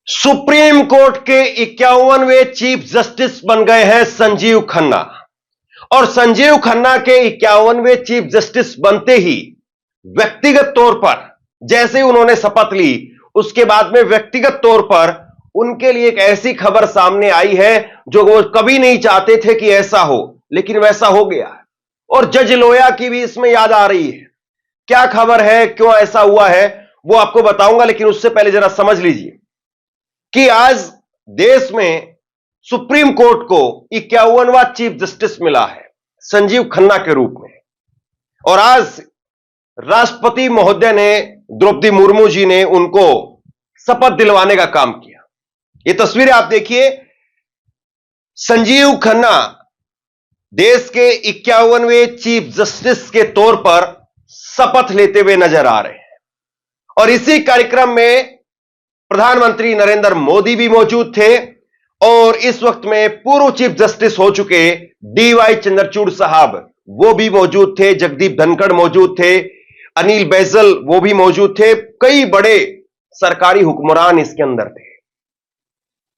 Supreme court के 51वें chief justice बन गए हैं संजीव खन्ना। और संजीव खन्ना के 51वें चीफ जस्टिस बनते ही व्यक्तिगत तौर पर जैसे ही उन्होंने शपथ ली, उसके बाद में व्यक्तिगत तौर पर उनके लिए एक ऐसी खबर सामने आई है जो वो कभी नहीं चाहते थे कि ऐसा हो, लेकिन वैसा हो गया। और जज लोया की भी इसमें याद आ रही है। क्या खबर है, क्यों ऐसा हुआ है, वो आपको बताऊंगा, लेकिन उससे पहले जरा समझ लीजिए कि आज देश में सुप्रीम कोर्ट को 51वां चीफ जस्टिस मिला है संजीव खन्ना के रूप में। और आज राष्ट्रपति महोदय ने, द्रौपदी मुर्मू जी ने उनको शपथ दिलवाने का काम किया। ये तस्वीरें आप देखिए, संजीव खन्ना देश के 51वें चीफ जस्टिस के तौर पर शपथ लेते हुए नजर आ रहे हैं। और इसी कार्यक्रम में प्रधानमंत्री नरेंद्र मोदी भी मौजूद थे और इस वक्त में पूर्व चीफ जस्टिस हो चुके डीवाई चंद्रचूड़ साहब वो भी मौजूद थे, जगदीप धनखड़ मौजूद थे, अनिल बैजल वो भी मौजूद थे, कई बड़े सरकारी हुक्मरान इसके अंदर थे।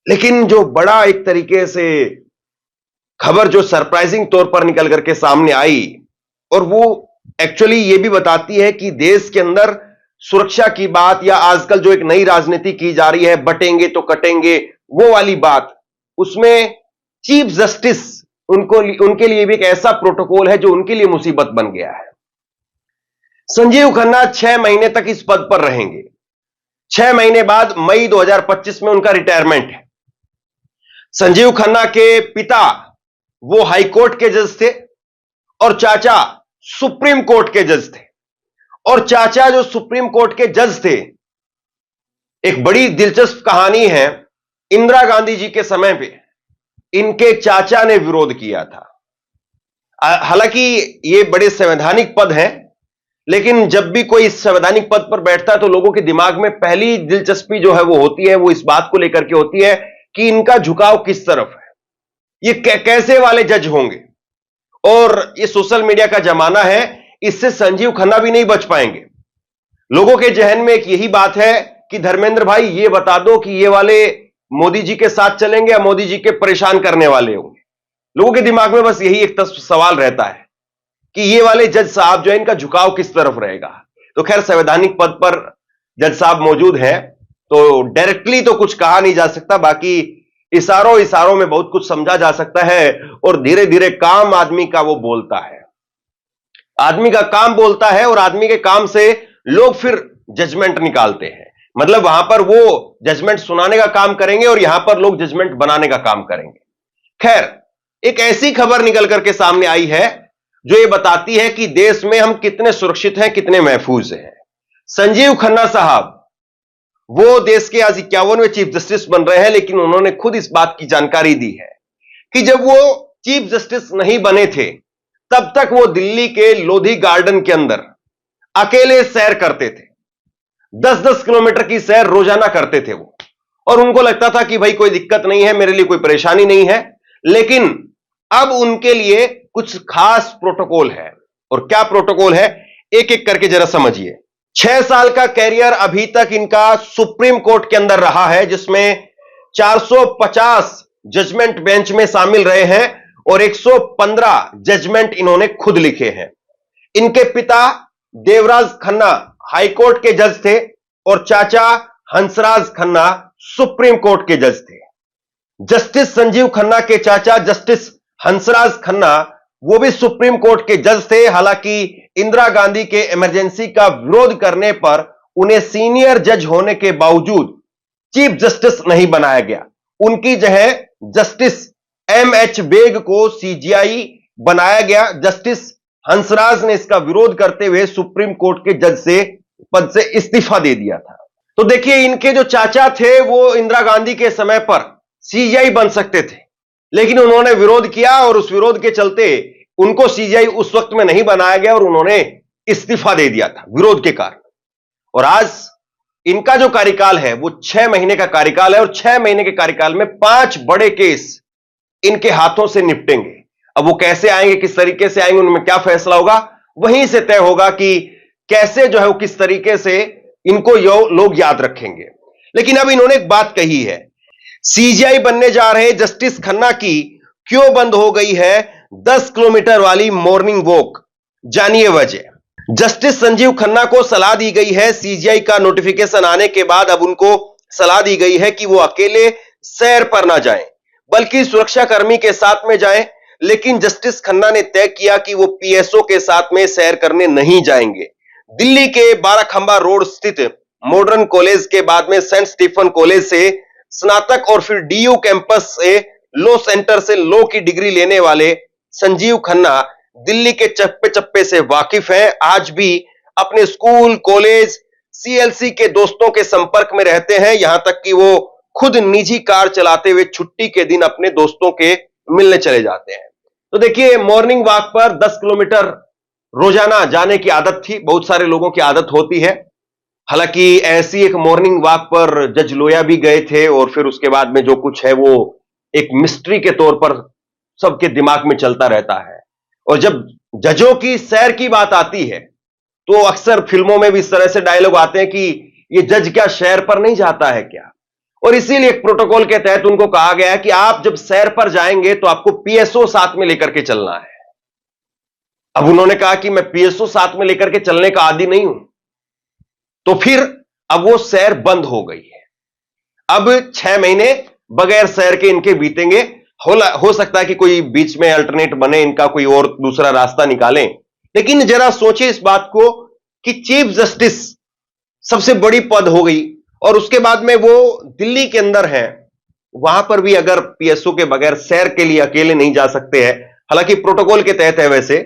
लेकिन जो बड़ा एक तरीके से खबर जो सरप्राइजिंग तौर पर निकल करके सामने आई, और वो एक्चुअली ये भी बताती है कि देश के अंदर सुरक्षा की बात, या आजकल जो एक नई राजनीति की जा रही है, बटेंगे तो कटेंगे, वो वाली बात, उसमें चीफ जस्टिस उनके लिए भी एक ऐसा प्रोटोकॉल है जो उनके लिए मुसीबत बन गया है। संजीव खन्ना 6 महीने तक इस पद पर रहेंगे। 6 महीने बाद मई 2025 में उनका रिटायरमेंट है। संजीव खन्ना के पिता वो हाई कोर्ट के जज थे और चाचा सुप्रीम कोर्ट के जज थे। और चाचा जो सुप्रीम कोर्ट के जज थे, एक बड़ी दिलचस्प कहानी है, इंदिरा गांधी जी के समय पे इनके चाचा ने विरोध किया था। हालांकि ये बड़े संवैधानिक पद हैं, लेकिन जब भी कोई संवैधानिक पद पर बैठता है तो लोगों के दिमाग में पहली दिलचस्पी जो है वो होती है, वो इस बात को लेकर के होती है कि इनका झुकाव किस तरफ है, ये कैसे वाले जज होंगे। और ये सोशल मीडिया का जमाना है, इससे संजीव खन्ना भी नहीं बच पाएंगे। लोगों के जहन में एक यही बात है कि धर्मेंद्र भाई ये बता दो कि ये वाले मोदी जी के साथ चलेंगे या मोदी जी के परेशान करने वाले होंगे। लोगों के दिमाग में बस यही एक सवाल रहता है कि ये वाले जज साहब जो है, इनका झुकाव किस तरफ रहेगा। तो खैर, संवैधानिक पद पर जज साहब मौजूद हैं तो डायरेक्टली तो कुछ कहा नहीं जा सकता, बाकी इशारों इशारों में बहुत कुछ समझा जा सकता है। और धीरे धीरे काम आदमी का वो बोलता है, आदमी का काम बोलता है, और आदमी के काम से लोग फिर जजमेंट निकालते हैं। मतलब वहां पर वो जजमेंट सुनाने का काम करेंगे और यहां पर लोग जजमेंट बनाने का काम करेंगे। खैर, एक ऐसी खबर निकल करके सामने आई है जो ये बताती है कि देश में हम कितने सुरक्षित हैं, कितने महफूज हैं। संजीव खन्ना साहब वो देश के आज 51वें चीफ जस्टिस बन रहे हैं, लेकिन उन्होंने खुद इस बात की जानकारी दी है कि जब वो चीफ जस्टिस नहीं बने थे तब तक वो दिल्ली के लोधी गार्डन के अंदर अकेले सैर करते थे। 10-10 किलोमीटर की सैर रोजाना करते थे वो, और उनको लगता था कि भाई कोई दिक्कत नहीं है, मेरे लिए कोई परेशानी नहीं है। लेकिन अब उनके लिए कुछ खास प्रोटोकॉल है। और क्या प्रोटोकॉल है, एक एक करके जरा समझिए। 6 साल का कैरियर अभी तक इनका सुप्रीम कोर्ट के अंदर रहा है, जिसमें 450 जजमेंट बेंच में शामिल रहे हैं और 115 जजमेंट इन्होंने खुद लिखे हैं। इनके पिता देवराज खन्ना हाई कोर्ट के जज थे और चाचा हंसराज खन्ना सुप्रीम कोर्ट के जज थे। जस्टिस संजीव खन्ना के चाचा जस्टिस हंसराज खन्ना वो भी सुप्रीम कोर्ट के जज थे। हालांकि इंदिरा गांधी के इमरजेंसी का विरोध करने पर उन्हें सीनियर जज होने के बावजूद चीफ जस्टिस नहीं बनाया गया। उनकी जगह जस्टिस एमएच बेग को सीजीआई बनाया गया। जस्टिस हंसराज ने इसका विरोध करते हुए सुप्रीम कोर्ट के जज से पद से इस्तीफा दे दिया था। तो देखिए, इनके जो चाचा थे वो इंदिरा गांधी के समय पर सीजीआई बन सकते थे, लेकिन उन्होंने विरोध किया और उस विरोध के चलते उनको सीजीआई उस वक्त में नहीं बनाया गया और उन्होंने इस्तीफा दे दिया था विरोध के कारण। और आज इनका जो कार्यकाल है वो 6 महीने का कार्यकाल है, और 6 महीने के कार्यकाल में 5 बड़े केस इनके हाथों से निपटेंगे। अब वो कैसे आएंगे, किस तरीके से आएंगे, उनमें क्या फैसला होगा, वहीं से तय होगा कि कैसे जो है वो किस तरीके से इनको लोग याद रखेंगे। लेकिन अब इन्होंने एक बात कही है, सीजीआई बनने जा रहे जस्टिस खन्ना की क्यों बंद हो गई है 10 किलोमीटर वाली मॉर्निंग वॉक, जानिए वजह। जस्टिस संजीव खन्ना को सलाह दी गई है, सीजीआई का नोटिफिकेशन आने के बाद अब उनको सलाह दी गई है कि वो अकेले सैर पर ना जाएं, बल्कि सुरक्षाकर्मी के साथ में जाएं। लेकिन जस्टिस खन्ना ने तय किया कि वो पीएसओ के साथ में सैर करने नहीं जाएंगे। दिल्ली के बाराखंबा रोड स्थित मॉडर्न कॉलेज के बाद में सेंट स्टीफन कॉलेज से स्नातक और फिर डीयू कैंपस से लॉ सेंटर से लॉ की डिग्री लेने वाले संजीव खन्ना दिल्ली के चप्पे चप्पे से वाकिफ हैं। आज भी अपने स्कूल, कॉलेज, सीएलसी के दोस्तों के संपर्क में रहते हैं, यहां तक कि वो खुद निजी कार चलाते हुए छुट्टी के दिन अपने दोस्तों के मिलने चले जाते हैं। तो देखिए, मॉर्निंग वॉक पर 10 किलोमीटर रोजाना जाने की आदत थी, बहुत सारे लोगों की आदत होती है। हालांकि ऐसी एक मॉर्निंग वॉक पर जज लोया भी गए थे और फिर उसके बाद में जो कुछ है वो एक मिस्ट्री के तौर पर सबके दिमाग में चलता रहता है। और जब जजों की सैर की बात आती है तो अक्सर फिल्मों में भी इस तरह से डायलॉग आते हैं कि ये जज क्या सैर पर नहीं जाता है क्या। और इसीलिए एक प्रोटोकॉल के तहत उनको कहा गया है कि आप जब सैर पर जाएंगे तो आपको पीएसओ साथ में लेकर के चलना है। अब उन्होंने कहा कि मैं पीएसओ साथ में लेकर के चलने का आदी नहीं हूं, तो फिर अब वो सैर बंद हो गई है। अब 6 महीने बगैर सैर के इनके बीतेंगे। हो सकता है कि कोई बीच में अल्टरनेट बने, इनका कोई और दूसरा रास्ता निकालें। लेकिन जरा सोचिए इस बात को कि चीफ जस्टिस सबसे बड़ी पद हो गई और उसके बाद में वो दिल्ली के अंदर है, वहां पर भी अगर पीएसओ के बगैर सैर के लिए अकेले नहीं जा सकते हैं, हालांकि प्रोटोकॉल के तहत है वैसे,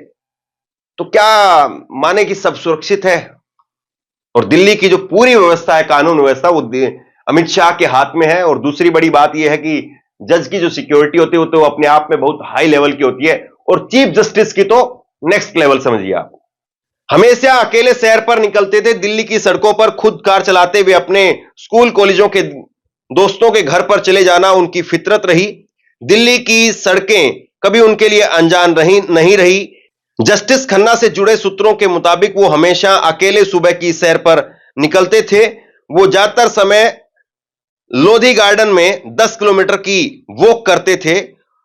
तो क्या माने कि सब सुरक्षित है। और दिल्ली की जो पूरी व्यवस्था है, कानून व्यवस्था, वो अमित शाह के हाथ में है। और दूसरी बड़ी बात यह है कि जज की जो सिक्योरिटी होती है वो तो अपने आप में बहुत हाई लेवल की होती है, और चीफ जस्टिस की तो नेक्स्ट लेवल समझिए आप। हमेशा अकेले सैर पर निकलते थे, दिल्ली की सड़कों पर खुद कार चलाते हुए अपने स्कूल कॉलेजों के दोस्तों के घर पर चले जाना उनकी फितरत रही। दिल्ली की सड़कें कभी उनके लिए अनजान नहीं रही। जस्टिस खन्ना से जुड़े सूत्रों के मुताबिक वो हमेशा अकेले सुबह की सैर पर निकलते थे। वो ज्यादातर समय लोधी गार्डन में 10 किलोमीटर की वॉक करते थे।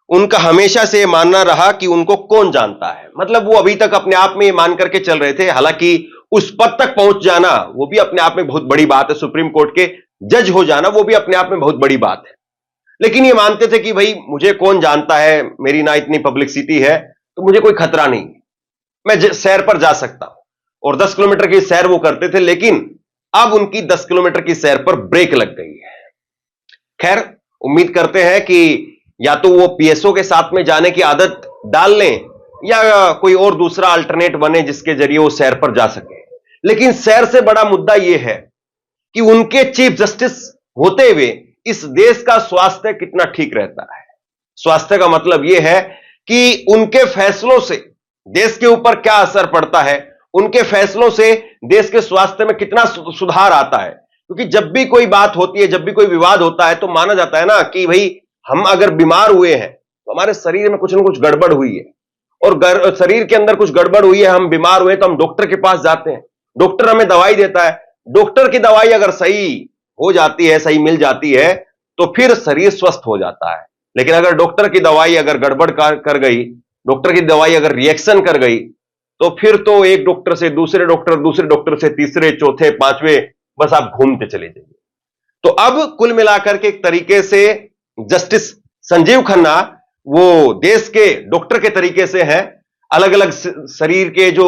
उनका हमेशा से मानना रहा कि उनको कौन जानता है, मतलब वो अभी तक अपने आप में मान करके चल रहे थे। हालांकि उस पद तक पहुंच जाना वो भी अपने आप में बहुत बड़ी बात है, सुप्रीम कोर्ट के जज हो जाना वो भी अपने आप में बहुत बड़ी बात है। लेकिन ये मानते थे कि भाई मुझे कौन जानता है, मेरी ना इतनी पब्लिसिटी है तो मुझे कोई खतरा नहीं, मैं सैर पर जा सकता हूं। और 10 किलोमीटर की सैर वो करते थे, लेकिन अब उनकी 10 किलोमीटर की सैर पर ब्रेक लग गई है। खैर, उम्मीद करते हैं कि या तो वो पीएसओ के साथ में जाने की आदत डाल लें या कोई और दूसरा अल्टरनेट बने जिसके जरिए वो सैर पर जा सके। लेकिन सैर से बड़ा मुद्दा यह है कि उनके चीफ जस्टिस होते हुए इस देश का स्वास्थ्य कितना ठीक रहता है। स्वास्थ्य का मतलब यह है कि उनके फैसलों से देश के ऊपर क्या असर पड़ता है, उनके फैसलों से देश के स्वास्थ्य में कितना सुधार आता है। क्योंकि जब भी कोई बात होती है, जब भी कोई विवाद होता है, तो माना जाता है ना कि भाई हम अगर बीमार हुए हैं तो हमारे शरीर में कुछ ना कुछ गड़बड़ हुई है, और शरीर के अंदर कुछ गड़बड़ हुई है, हम बीमार हुए तो हम डॉक्टर के पास जाते हैं, डॉक्टर हमें दवाई देता है। डॉक्टर की दवाई अगर सही हो जाती है, सही मिल जाती है, तो फिर शरीर स्वस्थ हो जाता है। लेकिन अगर डॉक्टर की दवाई अगर गड़बड़ कर गई, डॉक्टर की दवाई अगर रिएक्शन कर गई, तो फिर तो एक डॉक्टर से दूसरे डॉक्टर, दूसरे डॉक्टर से तीसरे, चौथे, पांचवें, बस आप घूमते चले जाइए। तो अब कुल मिलाकर के एक तरीके से जस्टिस संजीव खन्ना वो देश के डॉक्टर के तरीके से हैं। अलग अलग शरीर के जो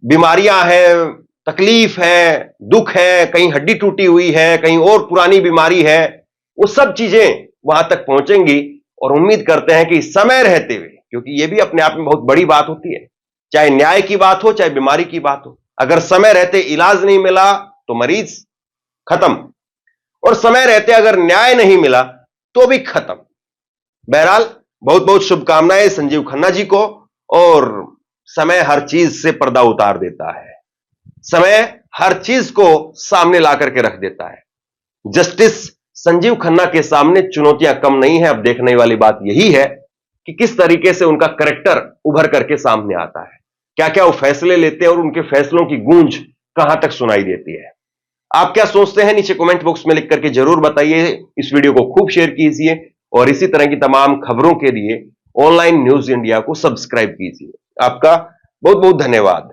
बीमारियां हैं, तकलीफ है, दुख है, कहीं हड्डी टूटी हुई है, कहीं और पुरानी बीमारी है, वो सब चीजें वहां तक पहुंचेंगी। और उम्मीद करते हैं कि समय रहते हुए, क्योंकि ये भी अपने आप में बहुत बड़ी बात होती है, चाहे न्याय की बात हो, चाहे बीमारी की बात हो, अगर समय रहते इलाज नहीं मिला तो मरीज खत्म, और समय रहते अगर न्याय नहीं मिला तो भी खत्म। बहरहाल बहुत बहुत शुभकामनाएं संजीव खन्ना जी को। और समय हर चीज से पर्दा उतार देता है, समय हर चीज को सामने ला करके रख देता है। जस्टिस संजीव खन्ना के सामने चुनौतियां कम नहीं है। अब देखने वाली बात यही है कि किस तरीके से उनका कैरेक्टर उभर करके सामने आता है, क्या क्या वो फैसले लेते हैं और उनके फैसलों की गूंज कहां तक सुनाई देती है। आप क्या सोचते हैं नीचे कमेंट बॉक्स में लिख करके जरूर बताइए। इस वीडियो को खूब शेयर कीजिए और इसी तरह की तमाम खबरों के लिए ऑनलाइन न्यूज इंडिया को सब्सक्राइब कीजिए। आपका बहुत बहुत धन्यवाद।